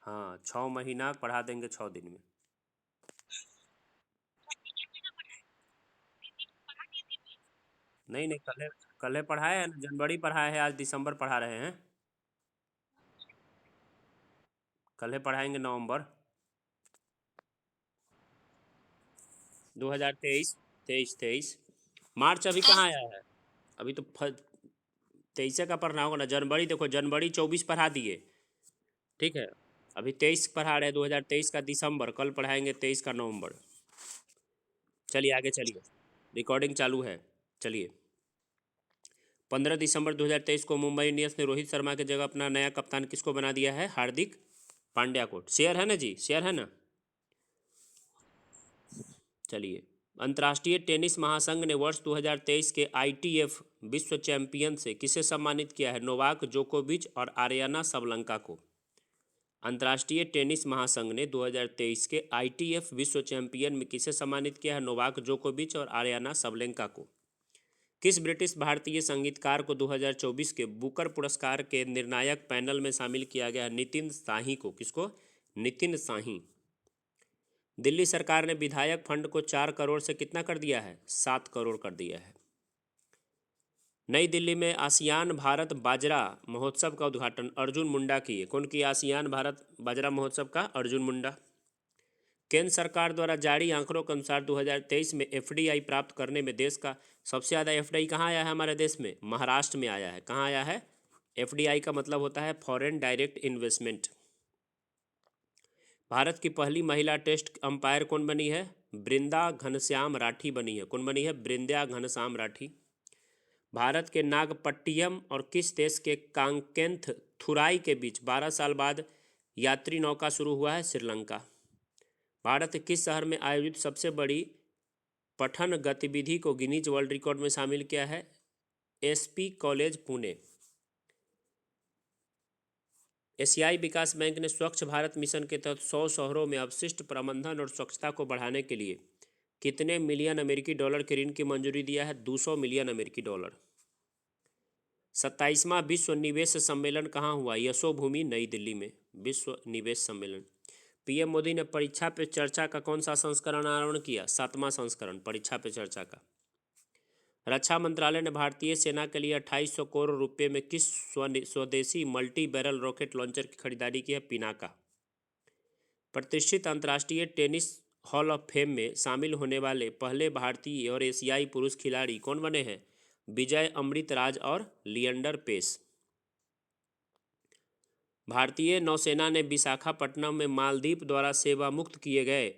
हाँ, 6 महीना पढ़ा देंगे 6 दिन में। नहीं नहीं, कल पढ़ाए हैं ना, जनवरी पढ़ाए हैं, आज दिसंबर पढ़ा रहे हैं। कल पढ़ाएंगे नवंबर। 2023। 23। मार्च अभी कहाँ आया है? अभी तो 23 का पढ़ना होगा ना। जनवरी देखो, जनवरी 24 पढ़ा दिए। ठीक है। अभी 23 पढ़ा रहे हैं, 2023 का दिसंबर, कल पढ़ाएंगे 23 का नवंबर। चलिए आगे चलिए। रिकॉर्डिंग चालू है। चलिए। 15 दिसंबर 2023 को मुंबई इंडियंस ने रोहित शर्मा की जगह अपना नया कप्तान किसको बना दिया है? हार्दिक पांड्या को। शेयर है ना जी, शेयर है ना। चलिए। अंतर्राष्ट्रीय टेनिस महासंघ ने वर्ष 2023 के आईटीएफ विश्व चैंपियन से किसे सम्मानित किया है? नोवाक जोकोविच और आर्याना सबलंका को। अंतर्राष्ट्रीय टेनिस महासंघ ने 2023 के आईटीएफ विश्व चैंपियन में किसे सम्मानित किया है? नोवाक जोकोविच और आर्याना सबलेंका को। किस ब्रिटिश भारतीय संगीतकार को 2024 के बुकर पुरस्कार के निर्णायक पैनल में शामिल किया गया? नितिन शाही को। किसको? नितिन शाही। दिल्ली सरकार ने विधायक फंड को 4 करोड़ से कितना कर दिया है? 7 करोड़ कर दिया है। नई दिल्ली में आसियान भारत बाजरा महोत्सव का उद्घाटन अर्जुन मुंडा किए। कौन किया आसियान भारत बाजरा महोत्सव का? अर्जुन मुंडा। केंद्र सरकार द्वारा जारी आंकड़ों के अनुसार 2023 में एफडीआई प्राप्त करने में देश का सबसे ज़्यादा एफडीआई कहाँ आया है? हमारे देश में महाराष्ट्र में आया है। कहाँ आया है? एफडीआई का मतलब होता है फॉरेन डायरेक्ट इन्वेस्टमेंट। भारत की पहली महिला टेस्ट अंपायर कौन बनी है? बृंदा घनश्याम राठी बनी है। कौन बनी है? बृंदा घनश्याम राठी। भारत के नागपट्टियम और किस देश के कांकेंथ थुराई के बीच 12 साल बाद यात्री नौका शुरू हुआ है? श्रीलंका। भारत के किस शहर में आयोजित सबसे बड़ी पठन गतिविधि को गिनीज वर्ल्ड रिकॉर्ड में शामिल किया है? SP college Pune. एशियाई विकास बैंक ने स्वच्छ भारत मिशन के तहत 100 शहरों में अपशिष्ट प्रबंधन और स्वच्छता को बढ़ाने के लिए कितने मिलियन अमेरिकी डॉलर के ऋण की मंजूरी दिया है? 200 मिलियन अमेरिकी डॉलर। 27वां विश्व निवेश सम्मेलन कहाँ हुआ? यशोभूमि नई दिल्ली में विश्व निवेश सम्मेलन। पीएम मोदी ने परीक्षा पे चर्चा का कौन सा संस्करण आरंभ किया? 7वां संस्करण परीक्षा पे चर्चा का। रक्षा मंत्रालय ने भारतीय सेना के लिए 2800 करोड़ रुपए में किस स्वदेशी मल्टी बैरल रॉकेट लॉन्चर की खरीदारी की है? पिनाका। प्रतिष्ठित अंतर्राष्ट्रीय टेनिस हॉल ऑफ फेम में शामिल होने वाले पहले भारतीय और एशियाई पुरुष खिलाड़ी कौन बने हैं? विजय अमृतराज और लिएंडर पेस। भारतीय नौसेना ने विशाखापट्टनम में मालदीव द्वारा सेवा मुक्त किए गए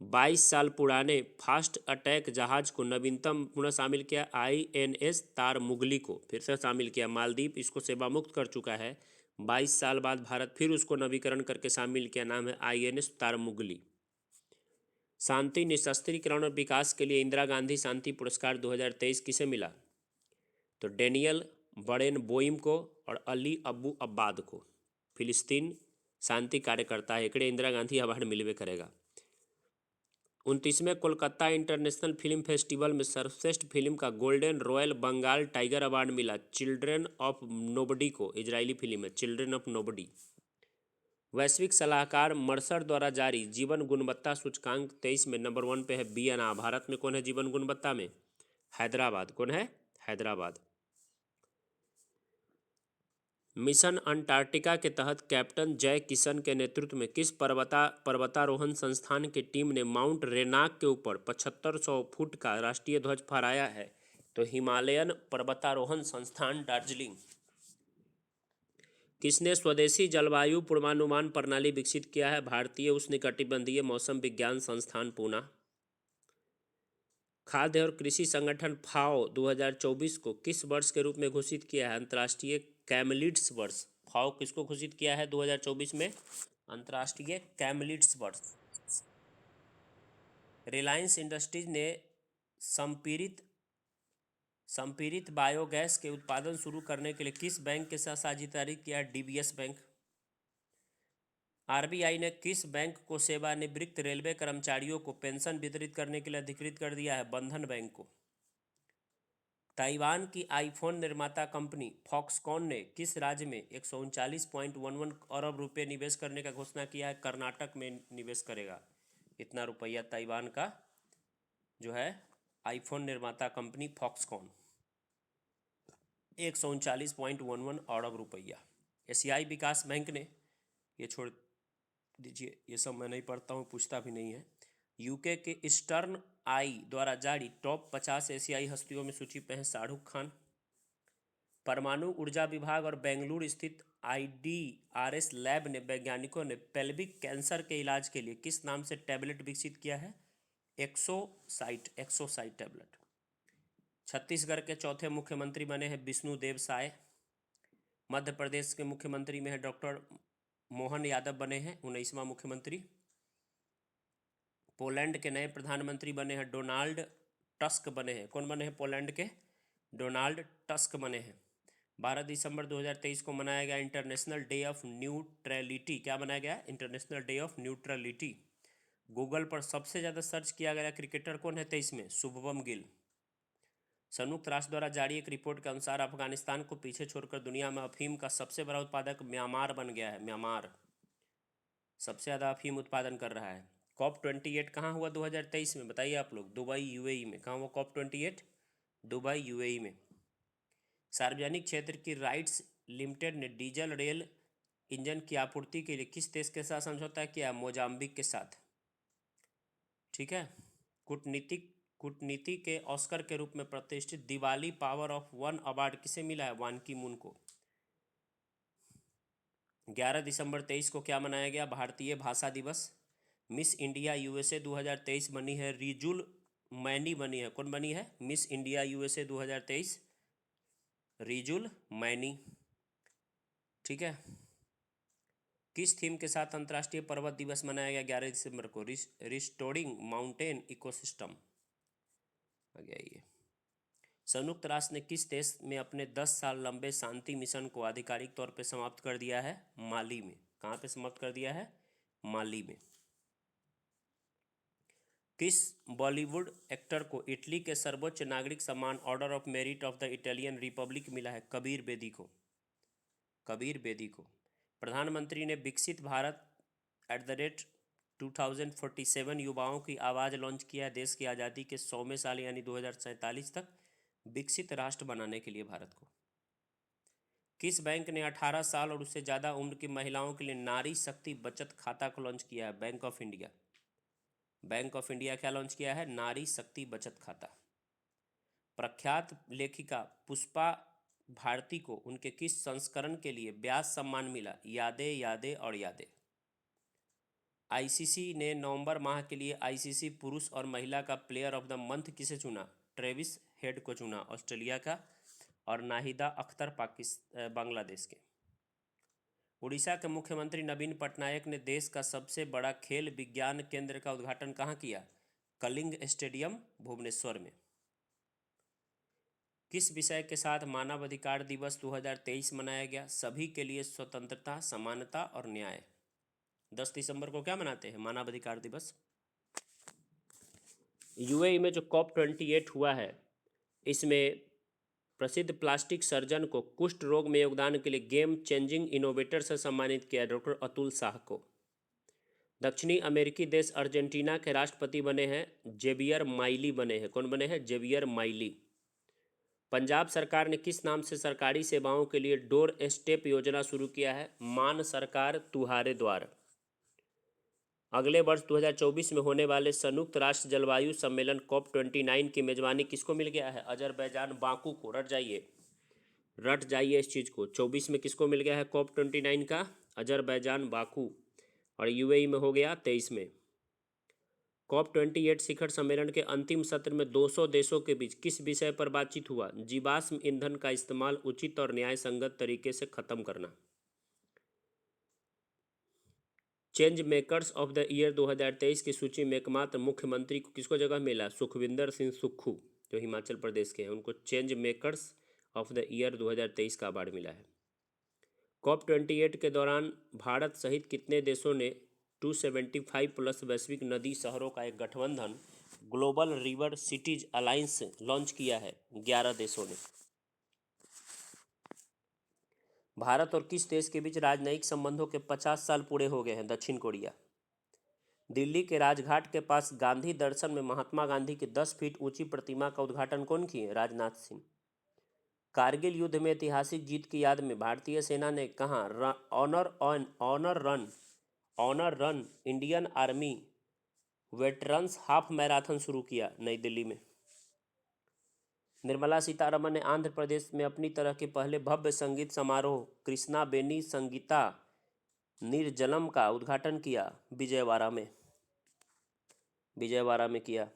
22 साल पुराने फास्ट अटैक जहाज को नवीनतम पुनः शामिल किया। आईएनएस तारमुगली को फिर से शामिल किया। मालदीव इसको सेवा मुक्त कर चुका है, 22 साल बाद भारत फिर उसको नवीकरण करके शामिल किया। नाम है आईएनएस तारमुगली। शांति निशस्त्रीकरण और विकास के लिए इंदिरा गांधी शांति पुरस्कार 2023 किसे मिला? तो डेनियल बरेन बोइम को और अली अब्बू अब्बाद को। फिलिस्तीन शांति कार्यकर्ता है, एकड़े इंदिरा गांधी अवार्ड मिलवे करेगा। 29वें कोलकाता इंटरनेशनल फिल्म फेस्टिवल में सर्वश्रेष्ठ फिल्म का golden royal Bengal tiger award मिला चिल्ड्रेन ऑफ नोबडी को। इजरायली फिल्म है चिल्ड्रेन ऑफ नोबडी। वैश्विक सलाहकार मर्सर द्वारा जारी जीवन गुणवत्ता सूचकांक 23 में नंबर 1 पे है बीएनआ। भारत में कौन है जीवन गुणवत्ता में? हैदराबाद। कौन है? हैदराबाद। मिशन अंटार्कटिका के तहत कैप्टन जय किशन के नेतृत्व में किस पर्वतारोहण संस्थान की टीम ने माउंट रेनाक के ऊपर 7500 फुट का राष्ट्रीय ध्वज फहराया है? तो हिमालयन पर्वतारोहण संस्थान दार्जिलिंग। किसने स्वदेशी जलवायु पूर्वानुमान प्रणाली विकसित किया है? भारतीय उष्णकटिबंधीय मौसम विज्ञान संस्थान पूना। खाद्य और कृषि संगठन फाओ 2024 को किस वर्ष के रूप में घोषित किया है? अंतर्राष्ट्रीय कैमलिड्स वर्ष। फाओ किसको घोषित किया है 2024 में? अंतर्राष्ट्रीय कैमलिड्स वर्ष। रिलायंस इंडस्ट्रीज ने संपीड़ित संपीड़ित बायोगैस के उत्पादन शुरू करने के लिए किस बैंक के साथ साझेदारी किया है? DBS bank. आरबीआई ने किस बैंक को सेवानिवृत्त रेलवे कर्मचारियों को पेंशन वितरित करने के लिए अधिकृत कर दिया है? बंधन बैंक को। ताइवान की आईफोन निर्माता कंपनी फॉक्सकॉन ने किस राज्य में 139.11 अरब रुपए निवेश करने का घोषणा किया है? कर्नाटक में निवेश करेगा इतना रुपया ताइवान का जो है आईफोन निर्माता कंपनी फॉक्सकॉन 139.11 अरब रुपया। एशियाई विकास बैंक ने, ये छोड़ दीजिए, ये सब मैं नहीं पढ़ता हूँ, पूछता भी नहीं है। यूके के ईस्टर्न आई द्वारा जारी टॉप 50 एशियाई हस्तियों में सूची पे हैं शाहरुख खान। परमाणु ऊर्जा विभाग और बेंगलुरु स्थित IDRS लैब ने वैज्ञानिकों ने पेल्विक कैंसर के इलाज के लिए किस नाम से टैबलेट विकसित किया है? एक्सोसाइट टैबलेट। छत्तीसगढ़ के चौथे मुख्यमंत्री बने हैं विष्णुदेव साय। मध्य प्रदेश के मुख्यमंत्री में है डॉक्टर मोहन यादव बने हैं 19वां मुख्यमंत्री। पोलैंड के नए प्रधानमंत्री बने हैं डोनाल्ड टस्क बने हैं। कौन बने हैं पोलैंड के? डोनाल्ड टस्क बने हैं। 12 दिसंबर 2023 को मनाया गया इंटरनेशनल डे ऑफ न्यूट्रलिटी। क्या मनाया गया? International day of neutrality. Google पर सबसे ज़्यादा सर्च किया गया क्रिकेटर कौन है 23 में? शुभमन गिल। संयुक्त राष्ट्र द्वारा जारी एक रिपोर्ट के अनुसार अफगानिस्तान को पीछे छोड़कर दुनिया में अफीम का सबसे बड़ा उत्पादक म्यांमार बन गया है। म्यांमार सबसे ज़्यादा अफीम उत्पादन कर रहा है। COP28 कहाँ हुआ 2023 में? बताइए आप लोग। दुबई UAE में। कहाँ हुआ COP28? दुबई UAE में। सार्वजनिक क्षेत्र की राइट्स लिमिटेड ने डीजल रेल इंजन की आपूर्ति के लिए किस देश के साथ समझौता किया? मोजाम्बिक के साथ। ठीक है। कूटनीति के ऑस्कर के रूप में प्रतिष्ठित Diwali power of one award किसे मिला है? वान की मून को। 11 दिसंबर 23 को क्या मनाया गया? भारतीय भाषा दिवस। मिस इंडिया USA 2023 बनी है रिजुल मैनी बनी है। कौन बनी है miss India USA 2023? Rijul many. ठीक है। किस थीम के साथ अंतर्राष्ट्रीय पर्वत दिवस मनाया गया 11 दिसंबर को? रिस्टोरिंग माउंटेन इकोसिस्टम आ गया ये। संयुक्त राष्ट्र ने किस देश में अपने 10 साल लंबे शांति मिशन को आधिकारिक तौर पर समाप्त कर दिया है? माली में। कहाँ पे समाप्त कर दिया है? माली में। किस बॉलीवुड एक्टर को इटली के सर्वोच्च नागरिक सम्मान order of merit of the Italian Republic मिला है? कबीर बेदी को। कबीर बेदी को। प्रधानमंत्री ने विकसित भारत @2047 युवाओं की आवाज़ लॉन्च किया है देश की आज़ादी के 100वें साल यानी 2047 तक विकसित राष्ट्र बनाने के लिए भारत को। किस बैंक ने 18 साल और उससे ज़्यादा उम्र की महिलाओं के लिए नारी शक्ति बचत खाता को लॉन्च किया है? Bank of India. Bank of India क्या लॉन्च किया है? नारी शक्ति बचत खाता। प्रख्यात लेखिका पुष्पा भारती को उनके किस संस्करण के लिए व्यास सम्मान मिला? यादें यादें और यादें। ICC ने नवंबर माह के लिए ICC पुरुष और महिला का प्लेयर ऑफ द मंथ किसे चुना? ट्रेविस हेड को चुना, ऑस्ट्रेलिया का, और नाहिदा अख्तर बांग्लादेश के। उड़ीसा के मुख्यमंत्री नवीन पटनायक ने देश का सबसे बड़ा खेल विज्ञान केंद्र का उद्घाटन कहाँ किया? कलिंग स्टेडियम भुवनेश्वर में। किस विषय के साथ मानवाधिकार दिवस 2023 मनाया गया? सभी के लिए स्वतंत्रता, समानता और न्याय। 10 दिसंबर को क्या मनाते हैं? मानवाधिकार दिवस। UAE में जो COP28 हुआ है, इसमें प्रसिद्ध प्लास्टिक सर्जन को कुष्ठ रोग में योगदान के लिए गेम चेंजिंग इनोवेटर से सम्मानित किया डॉक्टर अतुल शाह को। दक्षिणी अमेरिकी देश अर्जेंटीना के राष्ट्रपति बने हैं जेवियर माइली बने हैं। कौन बने हैं? Xavier Miley. पंजाब सरकार ने किस नाम से सरकारी सेवाओं के लिए डोर स्टेप योजना शुरू किया है? मान सरकार तुहारे द्वार। अगले वर्ष 2024 में होने वाले संयुक्त राष्ट्र जलवायु सम्मेलन COP29 की मेजबानी किसको मिल गया है? अजरबैजान बाकू को। रट जाइए इस चीज़ को। 24 में किसको मिल गया है COP29 का? Azerbaijan Baku. और UAE में हो गया 23 में। COP28 शिखर सम्मेलन के अंतिम सत्र में 200 देशों के बीच किस विषय पर बातचीत हुआ? जीवाश्म ईंधन का इस्तेमाल उचित और न्याय संगत तरीके से खत्म करना। Change makers of the year 2023 की सूची में एकमात्र मुख्यमंत्री को किसको जगह मिला? सुखविंदर सिंह सुक्खू, जो हिमाचल प्रदेश के हैं, उनको change makers of the year 2023 का अवार्ड मिला है। COP28 के दौरान भारत सहित कितने देशों ने 275 प्लस वैश्विक नदी शहरों का एक गठबंधन global river cities alliance launch किया है? 11 देशों ने। भारत और किस देश के बीच राजनयिक संबंधों के 50 साल पूरे हो गए हैं? दक्षिण कोरिया। दिल्ली के राजघाट के पास गांधी दर्शन में महात्मा गांधी की 10 फीट ऊंची प्रतिमा का उद्घाटन कौन किए? राजनाथ सिंह। कारगिल युद्ध में ऐतिहासिक जीत की याद में भारतीय सेना ने कहाँ honour run Indian army veterans half marathon शुरू किया? नई दिल्ली में। निर्मला सीतारमण ने आंध्र प्रदेश में अपनी तरह के पहले भव्य संगीत समारोह कृष्णा बेनी संगीता निर्जलम का उद्घाटन किया? विजयवाड़ा में किया।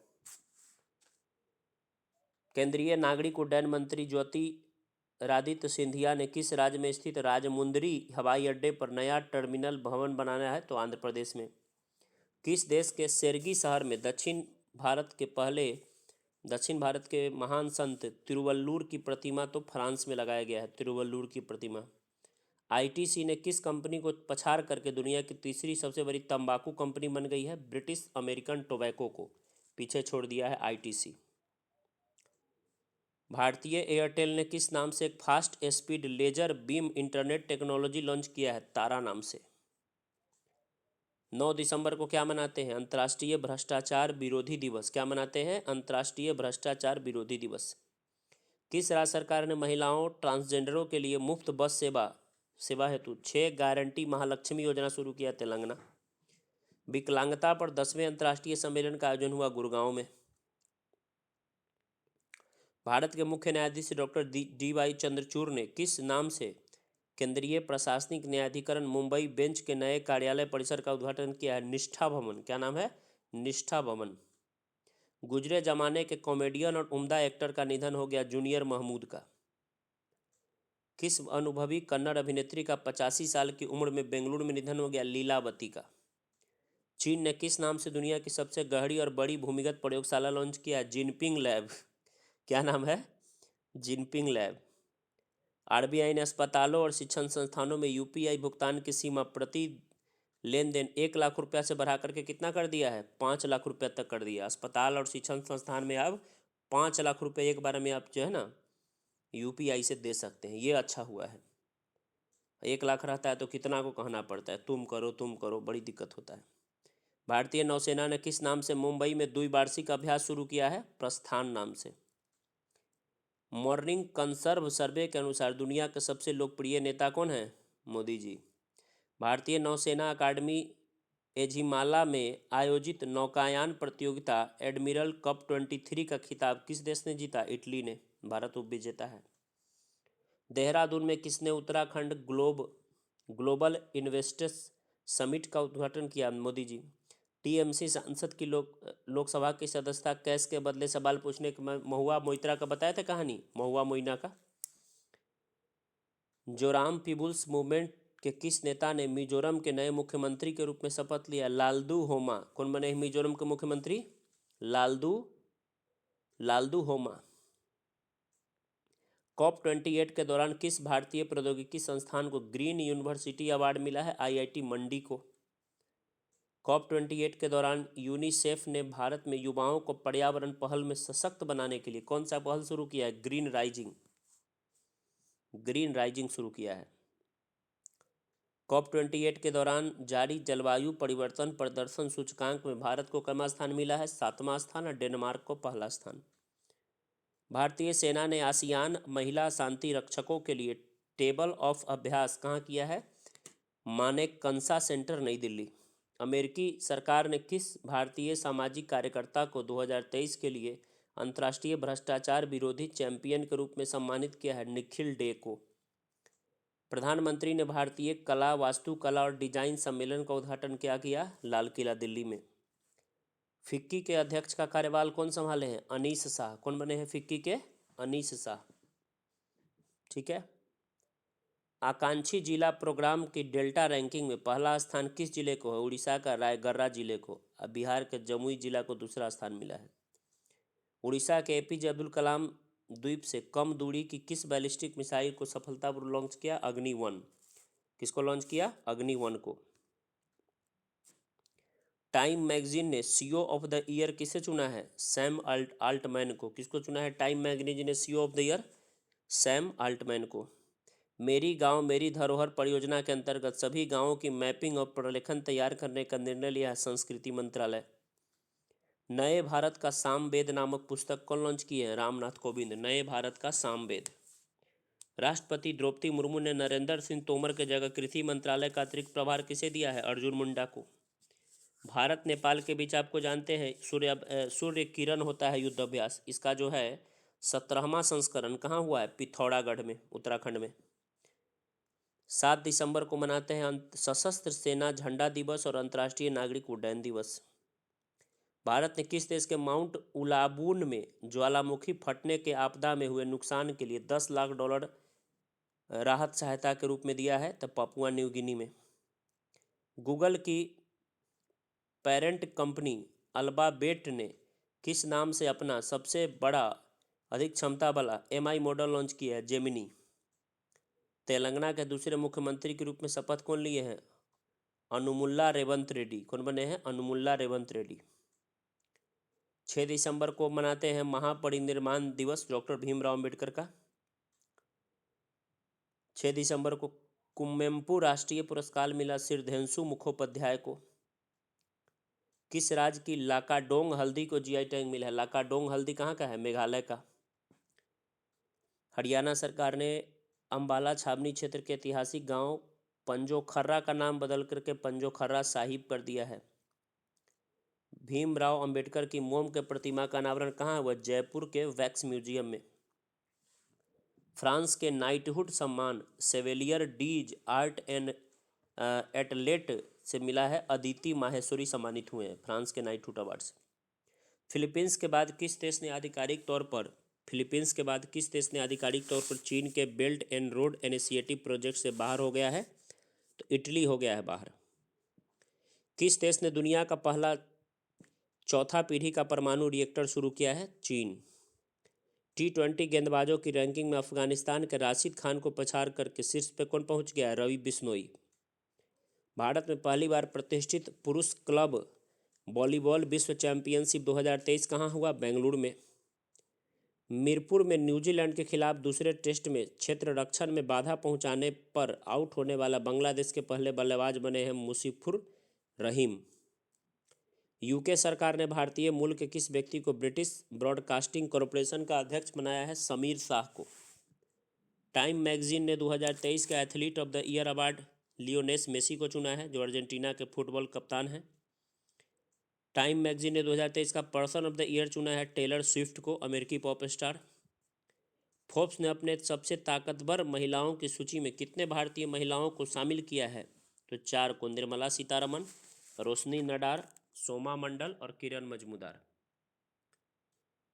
केंद्रीय नागरिक उड्डयन मंत्री ज्योतिरादित्य सिंधिया ने किस राज्य में स्थित राजमुंद्री हवाई अड्डे पर नया टर्मिनल भवन बनाया है? तो आंध्र प्रदेश में। किस देश के सेरगी शहर में दक्षिण भारत के महान संत तिरुवल्लुर की प्रतिमा? तो फ्रांस में लगाया गया है तिरुवल्लुर की प्रतिमा। आईटीसी ने किस कंपनी को पछाड़ करके दुनिया की तीसरी सबसे बड़ी तंबाकू कंपनी बन गई है? ब्रिटिश अमेरिकन टोबैको को पीछे छोड़ दिया है आईटीसी। भारतीय एयरटेल ने किस नाम से एक fast speed laser beam internet technology launch किया है? तारा नाम से। 9 दिसंबर को क्या मनाते हैं? अंतर्राष्ट्रीय भ्रष्टाचार विरोधी दिवस। क्या मनाते हैं? अंतर्राष्ट्रीय भ्रष्टाचार विरोधी दिवस। किस राज्य सरकार ने महिलाओं ट्रांसजेंडरों के लिए मुफ्त बस सेवा हेतु 6 गारंटी महालक्ष्मी योजना शुरू किया? तेलंगाना। विकलांगता पर 10वें अंतर्राष्ट्रीय सम्मेलन का आयोजन हुआ गुड़गांव में। भारत के मुख्य न्यायाधीश डॉक्टर डी वाई चंद्रचूड़ ने किस नाम से केंद्रीय प्रशासनिक न्यायाधिकरण मुंबई बेंच के नए कार्यालय परिसर का उद्घाटन किया है? निष्ठा भवन। क्या नाम है? निष्ठा भवन। गुजरे जमाने के कॉमेडियन और उम्दा एक्टर का निधन हो गया? जूनियर महमूद का। किस अनुभवी कन्नड़ अभिनेत्री का 85 साल की उम्र में बेंगलुरु में निधन हो गया? लीलावती का। चीन ने किस नाम से दुनिया की सबसे गहरी और बड़ी भूमिगत प्रयोगशाला लॉन्च किया है? Jinping lab. क्या नाम है? Jinping lab. आरबीआई ने अस्पतालों और शिक्षण संस्थानों में यूपीआई भुगतान की सीमा प्रति लेन देन 1 लाख रुपया से बढ़ा करके कितना कर दिया है? 5 लाख रुपया तक कर दिया। अस्पताल और शिक्षण संस्थान में अब 5 लाख रुपये एक बार में आप जो है ना यूपीआई से दे सकते हैं। ये अच्छा हुआ है। 1 लाख रहता है तो कितना को कहना पड़ता है तुम करो, बड़ी दिक्कत होता है। भारतीय नौसेना ने किस नाम से मुंबई में द्विवार्षिक अभ्यास शुरू किया है? प्रस्थान नाम से। मॉर्निंग कंसर्व सर्वे के अनुसार दुनिया के सबसे लोकप्रिय नेता कौन है? मोदी जी। भारतीय नौसेना अकादमी एझिमाला में आयोजित नौकायान प्रतियोगिता एडमिरल कप 23 का खिताब किस देश ने जीता? इटली ने। भारत उपविजेता है। देहरादून में किसने उत्तराखंड ग्लोबल इन्वेस्टर्स समिट का उद्घाटन किया? मोदी जी। टीएमसी सांसद की लोकसभा की सदस्यता कैश के बदले सवाल पूछने के महुआ मोइत्रा का बताया था कहानी, महुआ मोइना का। जोराम पीपुल्स मूवमेंट के किस नेता ने मिजोरम के नए मुख्यमंत्री के रूप में शपथ लिया? लालदू होमा। कौन बने मिजोरम के मुख्यमंत्री? लालदू होमा। COP 28 के दौरान किस भारतीय प्रौद्योगिकी संस्थान को ग्रीन यूनिवर्सिटी अवार्ड मिला है? आईआईटी मंडी को। COP 28 के दौरान यूनिसेफ ने भारत में युवाओं को पर्यावरण पहल में सशक्त बनाने के लिए कौन सा पहल शुरू किया है? ग्रीन राइजिंग शुरू किया है। COP 28 के दौरान जारी जलवायु परिवर्तन प्रदर्शन सूचकांक में भारत को कितना स्थान मिला है? 7वां स्थान और डेनमार्क को पहला स्थान। भारतीय सेना ने आसियान महिला शांति रक्षकों के लिए टेबल ऑफ अभ्यास कहाँ किया है? मानेकशॉ सेंटर, नई दिल्ली। अमेरिकी सरकार ने किस भारतीय सामाजिक कार्यकर्ता को 2023 के लिए अंतर्राष्ट्रीय भ्रष्टाचार विरोधी चैंपियन के रूप में सम्मानित किया है? निखिल डे को। प्रधानमंत्री ने भारतीय कला, वास्तुकला और डिजाइन सम्मेलन का उद्घाटन क्या किया? लाल किला, दिल्ली में। फिक्की के अध्यक्ष का कार्यकाल कौन संभाले हैं? अनीश शाह। कौन बने हैं फिक्की के? अनीश शाह। ठीक है। आकांक्षी जिला प्रोग्राम की डेल्टा रैंकिंग में पहला स्थान किस जिले को है? उड़ीसा का रायगढ़ जिले को। अब बिहार के जमुई जिला को दूसरा स्थान मिला है। उड़ीसा के एपीजे अब्दुल कलाम द्वीप से कम दूरी की किस बैलिस्टिक मिसाइल को सफलतापूर्वक लॉन्च किया? अग्नि 1। किसको लॉन्च किया? अग्नि 1 को। टाइम मैगजीन ने सीईओ ऑफ द ईयर किसे चुना है? सैम आल्टमैन को। किसको चुना है टाइम मैगजीन ने CEO of the year? Sam Altman को। मेरी गांव मेरी धरोहर परियोजना के अंतर्गत सभी गांवों की मैपिंग और प्रलेखन तैयार करने का निर्णय लिया है संस्कृति मंत्रालय। नए भारत का सामवेद नामक पुस्तक कौन लॉन्च की है? रामनाथ कोविंद। नए भारत का सामवेद। राष्ट्रपति द्रौपदी मुर्मू ने नरेंद्र सिंह तोमर के जगह कृषि मंत्रालय का अतिरिक्त प्रभार किसे दिया है? अर्जुन मुंडा को। भारत नेपाल के बीच आपको जानते हैं सूर्य किरण होता है युद्ध अभ्यास। इसका जो है 17वां संस्करण कहाँ हुआ है? पिथौरागढ़ में, उत्तराखंड में। 7 दिसंबर को मनाते हैं सशस्त्र सेना झंडा दिवस और अंतर्राष्ट्रीय नागरिक उड्डयन दिवस। भारत ने किस देश के माउंट उलाबून में ज्वालामुखी फटने के आपदा में हुए नुकसान के लिए $10 लाख राहत सहायता के रूप में दिया है? तो पापुआ न्यू गिनी में। गूगल की पेरेंट कंपनी अल्फाबेट ने किस नाम से अपना सबसे बड़ा अधिक क्षमता वाला एमआई मॉडल लॉन्च किया है? जेमिनी। तेलंगाना के दूसरे मुख्यमंत्री के रूप में शपथ कौन लिए हैं? अनुमुल्ला रेवंत रेड्डी। कौन बने हैं? अनुमुल्ला रेवंत रेड्डी। 6 दिसंबर को मनाते हैं महापरिनिर्वाण दिवस डॉक्टर भीमराव अंबेडकर का। 6 दिसंबर को कुमेम्पू राष्ट्रीय पुरस्कार मिला सिद्धेंशु मुखोपाध्याय को। किस राज्य की लाकाडोंग हल्दी को जीआई टैग मिला है? लाकाडोंग हल्दी कहाँ का है? मेघालय का। हरियाणा सरकार ने अंबाला छावनी क्षेत्र के ऐतिहासिक गांव पंजोखर्रा का नाम बदल करके पंजोखर्रा साहिब कर दिया है। भीमराव अंबेडकर की मोम के प्रतिमा का अनावरण कहाँ हुआ? जयपुर के वैक्स म्यूजियम में। फ्रांस के नाइटहुड सम्मान सेवेलियर डीज आर्ट एंड एटलेट से मिला है अदिति माहेश्वरी सम्मानित हुए हैं फ्रांस के नाइटहुड अवार्ड्स। फिलीपींस के बाद किस देश ने आधिकारिक तौर पर चीन के belt and road initiative project से बाहर हो गया है? तो इटली हो गया है बाहर। किस देश ने दुनिया का पहला चौथा पीढ़ी का परमाणु रिएक्टर शुरू किया है? चीन। T20 गेंदबाजों की रैंकिंग में अफगानिस्तान के राशिद खान को पछाड़ करके शीर्ष पे कौन पहुंच गया है? रवि बिश्नोई। भारत में पहली बार प्रतिष्ठित पुरुष क्लब वॉलीबॉल विश्व चैंपियनशिप 2023 कहाँ हुआ? बेंगलुरु में। मीरपुर में न्यूजीलैंड के खिलाफ दूसरे टेस्ट में क्षेत्र रक्षण में बाधा पहुंचाने पर आउट होने वाला बांग्लादेश के पहले बल्लेबाज बने हैं मुशीफुर रहीम। यूके सरकार ने भारतीय मूल के किस व्यक्ति को ब्रिटिश ब्रॉडकास्टिंग कॉरपोरेशन का अध्यक्ष बनाया है? समीर शाह को। टाइम मैगजीन ने 2023 का athlete of the year award Lionel Messi को चुना है, जो अर्जेंटीना के फुटबॉल कप्तान हैं। टाइम मैगजीन ने 2023 का पर्सन ऑफ द ईयर चुना है टेलर स्विफ्ट को, अमेरिकी पॉप स्टार। फोर्ब्स ने अपने सबसे ताकतवर महिलाओं की सूची में कितने भारतीय महिलाओं को शामिल किया है? तो 4 को, निर्मला सीतारमन, रोशनी नडार, सोमा मंडल और किरण मजूमदार।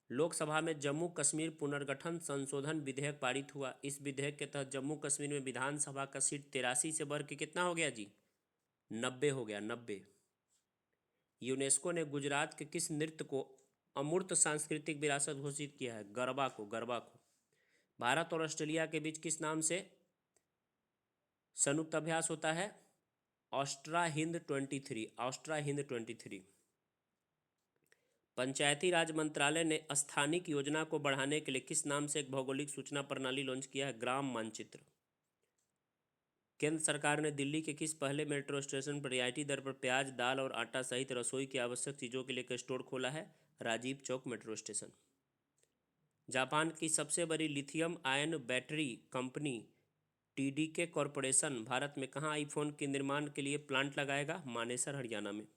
लोकसभा में जम्मू कश्मीर पुनर्गठन संशोधन विधेयक पारित हुआ। इस विधेयक के तहत जम्मू कश्मीर में विधानसभा का सीट 83 से बढ़ के कितना हो गया जी? 90 हो गया, 90। यूनेस्को ने गुजरात के किस नृत्य को अमूर्त सांस्कृतिक विरासत घोषित किया है? गरबा को, गरबा को। भारत और ऑस्ट्रेलिया के बीच किस नाम से संयुक्त अभ्यास होता है? ऑस्ट्रा हिंद 23, ऑस्ट्रा हिंद 23। पंचायती राज मंत्रालय ने स्थानिक योजना को बढ़ाने के लिए किस नाम से एक भौगोलिक सूचना प्रणाली लॉन्च किया है? ग्राम मानचित्र। केंद्र सरकार ने दिल्ली के किस पहले मेट्रो स्टेशन पर रियायती दर पर प्याज, दाल और आटा सहित रसोई की आवश्यक चीज़ों के लिए एक स्टोर खोला है? Rajiv Chowk metro station. Japan की सबसे बड़ी lithium ion battery company TDK corporation Bharat में कहाँ आईफोन के निर्माण के लिए प्लांट लगाएगा? मानेसर, हरियाणा में।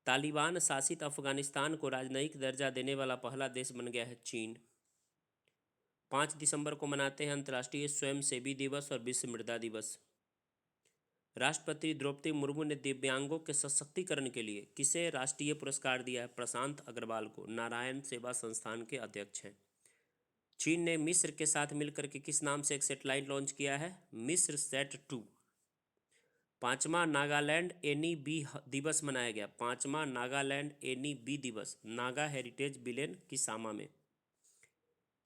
तालिबान शासित अफगानिस्तान को राजनयिक दर्जा देने वाला पहला देश बन गया है चीन। 5 दिसंबर को मनाते हैं अंतर्राष्ट्रीय स्वयंसेवी दिवस और विश्व मृदा दिवस। राष्ट्रपति द्रौपदी मुर्मू ने दिव्यांगों के सशक्तिकरण के लिए किसे राष्ट्रीय पुरस्कार दिया है? प्रशांत अग्रवाल को, नारायण सेवा संस्थान के अध्यक्ष हैं। चीन ने मिस्र के साथ मिलकर के किस नाम से एक सैटेलाइट लॉन्च किया है? मिस्र सैट 2। 5वां नागालैंड एनी बी दिवस मनाया गया। 5वां नागालैंड एनी बी दिवस नागा हेरिटेज विलेन किसामा में।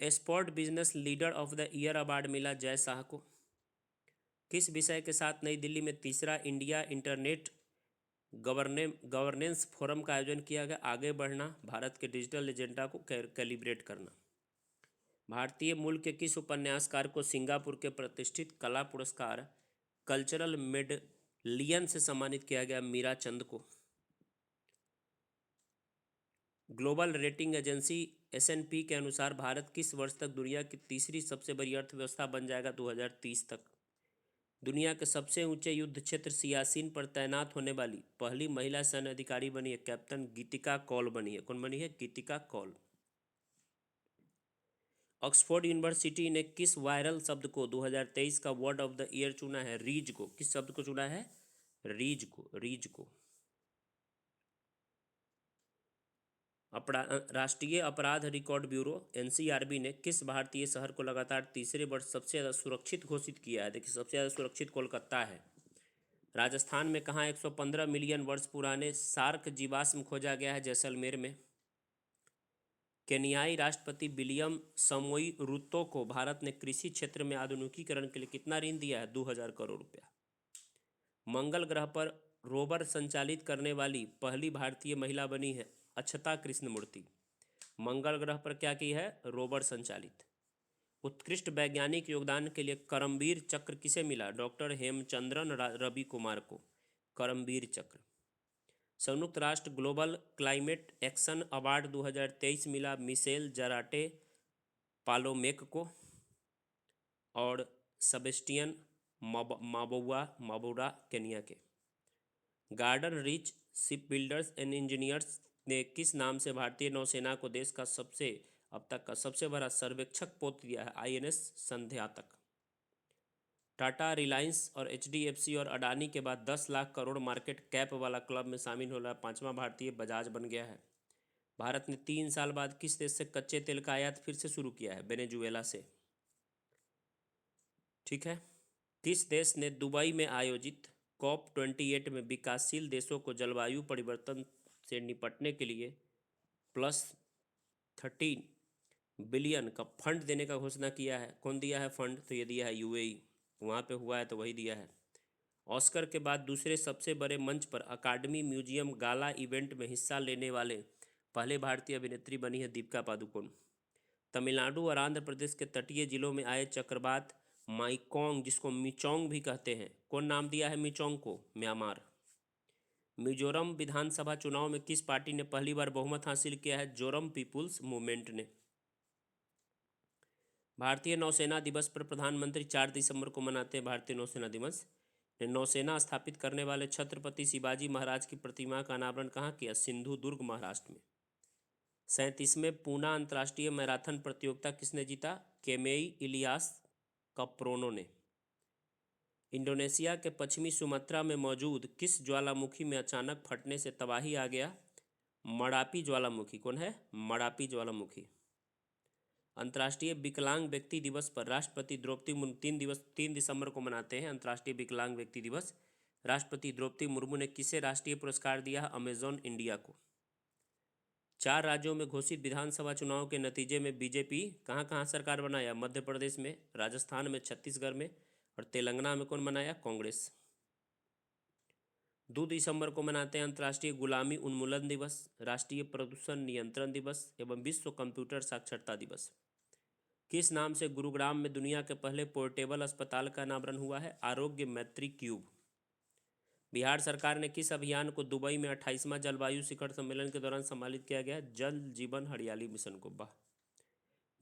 Sport business leader of the year award मिला जय शाह को। किस विषय के साथ नई दिल्ली में तीसरा इंडिया इंटरनेट गवर्नेंस फोरम का आयोजन किया गया। आगे बढ़ना, भारत के डिजिटल एजेंडा को कैलिब्रेट करना। भारतीय मूल के किस उपन्यासकार को सिंगापुर के प्रतिष्ठित कला पुरस्कार कल्चरल मेडलियन से सम्मानित किया गया? मीरा चंद को। ग्लोबल रेटिंग एजेंसी S&P के अनुसार भारत किस वर्ष तक दुनिया की तीसरी सबसे बड़ी अर्थव्यवस्था बन जाएगा? 2030 तक। दुनिया के सबसे ऊंचे युद्ध क्षेत्र सियाचिन पर तैनात होने वाली पहली महिला सैन्य अधिकारी बनी है कैप्टन गीतिका कौल बनी है। कौन बनी है? गीतिका कौल। ऑक्सफोर्ड यूनिवर्सिटी ने किस वायरल शब्द को 2023 का वर्ड ऑफ द ईयर चुना है? रीज को। किस शब्द को चुना है? रीज को। रीज को। राष्ट्रीय अपराध रिकॉर्ड ब्यूरो NCRB ने किस भारतीय शहर को लगातार तीसरे वर्ष सबसे ज़्यादा सुरक्षित घोषित किया है? देखिए, सबसे ज़्यादा सुरक्षित कोलकाता है। राजस्थान में कहाँ 115 मिलियन वर्ष पुराने सार्क जीवाश्म खोजा गया है? जैसलमेर में। केन्याई राष्ट्रपति विलियम समोई रूतो को भारत ने कृषि क्षेत्र में आधुनिकीकरण के लिए कितना ऋण दिया है? 2000 करोड़ रुपया। मंगल ग्रह पर रोवर संचालित करने वाली पहली भारतीय महिला बनी है अक्षता कृष्णमूर्ति। मंगल ग्रह पर क्या की है? रोवर संचालित। उत्कृष्ट वैज्ञानिक योगदान के लिए करमवीर चक्र किसे मिला? डॉक्टर हेमचंद्रन रवि कुमार को करमवीर चक्र। संयुक्त राष्ट्र ग्लोबल क्लाइमेट एक्शन अवार्ड 2023 मिला मिशेल जराटे पालोमेक को और सेबेस्टियन माबोरा केनिया के। Garden reach ship builders and engineers ने किस नाम से भारतीय नौसेना को देश का अब तक का सबसे बड़ा सर्वेक्षक पोत दिया है? INS संध्या तक। टाटा, रिलायंस और HDFC और अडानी के बाद 10 लाख करोड़ मार्केट कैप वाला क्लब में शामिल हो रहा पांचवा भारतीय बजाज बन गया है। भारत ने 3 साल बाद किस देश से कच्चे तेल का आयात फिर से शुरू किया है? वेनेजुएला से। ठीक है। किस देश ने दुबई में आयोजित COP28 में विकासशील देशों को जलवायु परिवर्तन से निपटने के लिए +13 बिलियन का फंड देने का घोषणा किया है? कौन दिया है फंड? तो ये दिया है UAE। वहाँ पे हुआ है तो वही दिया है। ऑस्कर के बाद दूसरे सबसे बड़े मंच पर अकादमी म्यूजियम गाला इवेंट में हिस्सा लेने वाले पहले भारतीय अभिनेत्री बनी है दीपिका पादुकोण। तमिलनाडु और आंध्र प्रदेश के तटीय जिलों में आए चक्रवात माइकोंग, जिसको मिचोंग भी कहते हैं, कौन नाम दिया है मिचोंग को? म्यांमार। मिजोरम विधानसभा चुनाव में किस पार्टी ने पहली बार बहुमत हासिल किया है? जोरम पीपुल्स मूवमेंट ने। भारतीय नौसेना दिवस पर प्रधानमंत्री 4 दिसंबर को मनाते हैं भारतीय नौसेना दिवस। ने नौसेना स्थापित करने वाले छत्रपति शिवाजी महाराज की प्रतिमा का अनावरण कहाँ किया? सिंधु दुर्ग, महाराष्ट्र में। 37वें पूना अंतर्राष्ट्रीय मैराथन प्रतियोगिता किसने जीता? केमेई इलियास कप्रोनो ने। इंडोनेशिया के पश्चिमी सुमात्रा में मौजूद किस ज्वालामुखी में अचानक फटने से तबाही आ गया? मरापी ज्वालामुखी। कौन है? मरापी ज्वालामुखी। अंतर्राष्ट्रीय विकलांग व्यक्ति दिवस पर राष्ट्रपति द्रौपदी मुर्मू 3 दिसंबर को मनाते हैं अंतर्राष्ट्रीय विकलांग व्यक्ति दिवस। राष्ट्रपति द्रौपदी मुर्मू ने किसे राष्ट्रीय पुरस्कार दिया है? अमेजॉन इंडिया को। 4 राज्यों में घोषित विधानसभा चुनाव के नतीजे में बीजेपी कहाँ कहाँ सरकार बनाया? मध्य प्रदेश में, राजस्थान में, छत्तीसगढ़ में और तेलंगाना में कौन बनाया? कांग्रेस। 2 दिसंबर को मनाते हैं अंतर्राष्ट्रीय गुलामी उन्मूलन दिवस, राष्ट्रीय प्रदूषण नियंत्रण दिवस एवं विश्व कंप्यूटर साक्षरता दिवस। किस नाम से गुरुग्राम में दुनिया के पहले पोर्टेबल अस्पताल का अनावरण हुआ है? आरोग्य मैत्री क्यूब। बिहार सरकार ने किस अभियान को दुबई में 28वां जलवायु शिखर सम्मेलन के दौरान सम्मिलित किया गया? जल जीवन हरियाली मिशन को। वाह।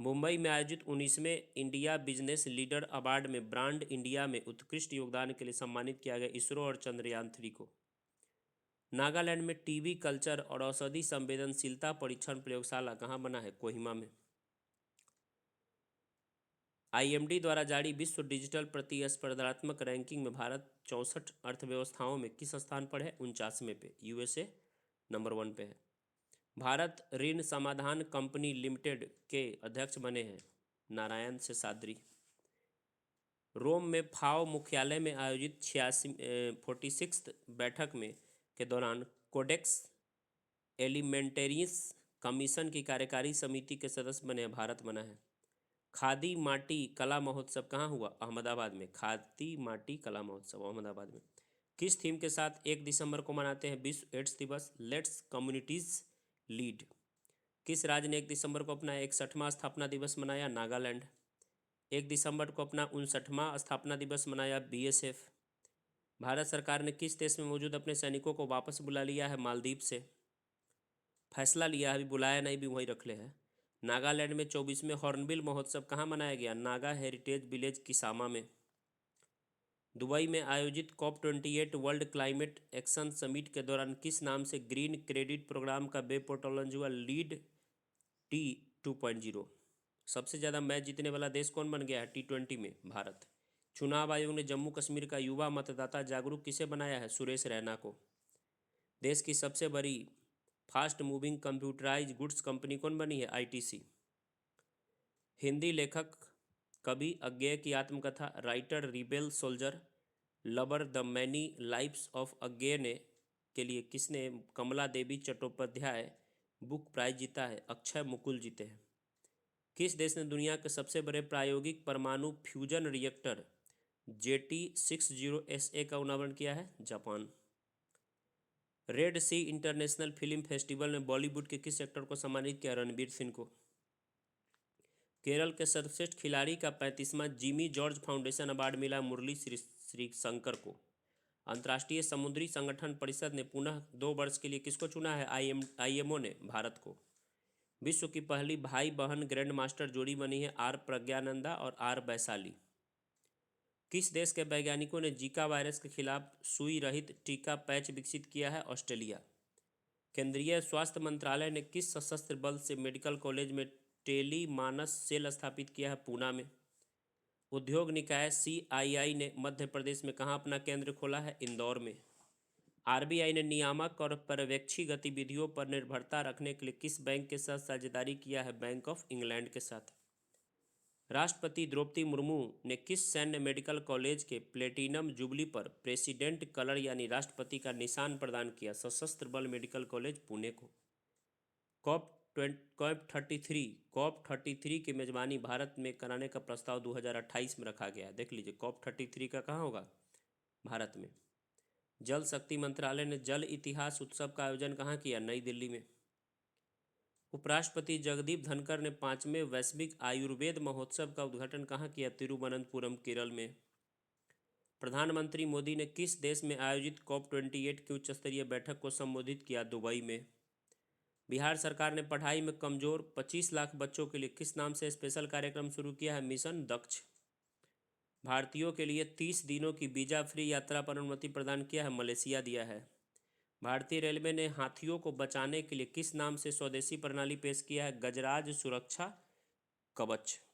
मुंबई में आयोजित 19वें इंडिया बिजनेस लीडर अवार्ड में ब्रांड इंडिया में उत्कृष्ट योगदान के लिए सम्मानित किया गया इसरो और चंद्रयान 3 को। नागालैंड में टीबी कल्चर और औषधि संवेदनशीलता परीक्षण प्रयोगशाला कहाँ बना है? कोहिमा में। IMD द्वारा जारी विश्व डिजिटल प्रतिस्पर्धात्मक रैंकिंग में भारत 64 अर्थव्यवस्थाओं में किस स्थान पर है? 49वें पे। USA नंबर 1 पे है। भारत ऋण समाधान कंपनी लिमिटेड के अध्यक्ष बने हैं नारायण शेषाद्री। रोम में FAO मुख्यालय में आयोजित 46th बैठक में के दौरान कोडेक्स एलिमेंटेरियस कमीशन की कार्यकारी समिति के सदस्य बने हैं भारत बना है। खादी माटी कला महोत्सव कहाँ हुआ? अहमदाबाद में। खादी माटी कला महोत्सव अहमदाबाद में। किस थीम के साथ 1 दिसंबर को मनाते हैं विश्व एड्स दिवस? Let's communities lead. किस राज्य ने 1 दिसंबर को अपना 61वां स्थापना दिवस मनाया? नागालैंड। 1 दिसंबर को अपना 59वां स्थापना दिवस मनाया बीएसएफ। भारत सरकार ने किस देश में मौजूद अपने सैनिकों को वापस बुला लिया है? मालदीव से। फैसला लिया है, अभी बुलाया नहीं, भी वहीं रख ले है। नागालैंड में 24वें हॉर्नबिल महोत्सव कहाँ मनाया गया? नागा हेरिटेज विलेज किसामा में। दुबई में आयोजित COP28 world climate action summit के दौरान किस नाम से ग्रीन क्रेडिट प्रोग्राम का वेब पोर्टल लॉन्च हुआ? Lead T 2.0। सबसे ज़्यादा मैच जीतने वाला देश कौन बन गया है T20 में? भारत। चुनाव आयोग ने जम्मू कश्मीर का युवा मतदाता जागरूक किसे बनाया है? सुरेश रैना को। देश की सबसे बड़ी fast moving computerise goods company कौन बनी है? ITC। हिंदी लेखक कवि अज्ञेय की आत्मकथा writer rebel soldier lover the many lives of Agyeya ने के लिए किसने कमला देवी चट्टोपाध्याय बुक प्राइज जीता है? अक्षय मुकुल जीते हैं। किस देश ने दुनिया के सबसे बड़े प्रायोगिक परमाणु फ्यूजन रिएक्टर JT60SA का अनावरण किया है? जापान। रेड सी इंटरनेशनल फिल्म फेस्टिवल में बॉलीवुड के किस एक्टर को सम्मानित किया? रणवीर सिंह को। केरल के सर्वश्रेष्ठ खिलाड़ी का 35वां जिमी जॉर्ज फाउंडेशन अवार्ड मिला मुरली श्री शंकर को। अंतर्राष्ट्रीय समुद्री संगठन परिषद ने पुनः 2 वर्ष के लिए किसको चुना है? IMO ने भारत को। विश्व की पहली भाई बहन ग्रैंड मास्टर जोड़ी बनी है R प्रज्ञानंदा और R वैशाली। किस देश के वैज्ञानिकों ने जीका वायरस के खिलाफ सुई रहित टीका पैच विकसित किया है? ऑस्ट्रेलिया। केंद्रीय स्वास्थ्य मंत्रालय ने किस सशस्त्र बल से मेडिकल कॉलेज में टेली मानस सेल स्थापित किया है? पूना में। उद्योग निकाय CII ने मध्य प्रदेश में कहाँ अपना केंद्र खोला है? इंदौर में। RBI ने नियामक और पर्यवेक्षी गतिविधियों पर निर्भरता रखने के लिए किस बैंक के साथ साझेदारी किया है? बैंक ऑफ इंग्लैंड के साथ। राष्ट्रपति द्रौपदी मुर्मू ने किस सैन्य मेडिकल कॉलेज के प्लेटिनम जुबली पर प्रेसिडेंट कलर यानी राष्ट्रपति का निशान प्रदान किया? सशस्त्र बल मेडिकल कॉलेज पुणे को। COP33 की मेजबानी भारत में कराने का प्रस्ताव 2028 में रखा गया है। देख लीजिए COP33 का कहाँ होगा? भारत में। जल शक्ति मंत्रालय ने जल इतिहास उत्सव का आयोजन कहाँ किया? नई दिल्ली में। उपराष्ट्रपति जगदीप धनखड़ ने 5वें वैश्विक आयुर्वेद महोत्सव का उद्घाटन कहाँ किया? तिरुवनंतपुरम केरल में। प्रधानमंत्री मोदी ने किस देश में आयोजित COP28 की उच्च स्तरीय बैठक को संबोधित किया? दुबई में। बिहार सरकार ने पढ़ाई में कमजोर 25 लाख बच्चों के लिए किस नाम से स्पेशल कार्यक्रम शुरू किया है? मिशन दक्ष। भारतीयों के लिए 30 दिनों की वीजा फ्री यात्रा पर अनुमति प्रदान किया है? मलेशिया दिया है। भारतीय रेलवे ने हाथियों को बचाने के लिए किस नाम से स्वदेशी प्रणाली पेश किया है? गजराज सुरक्षा कवच।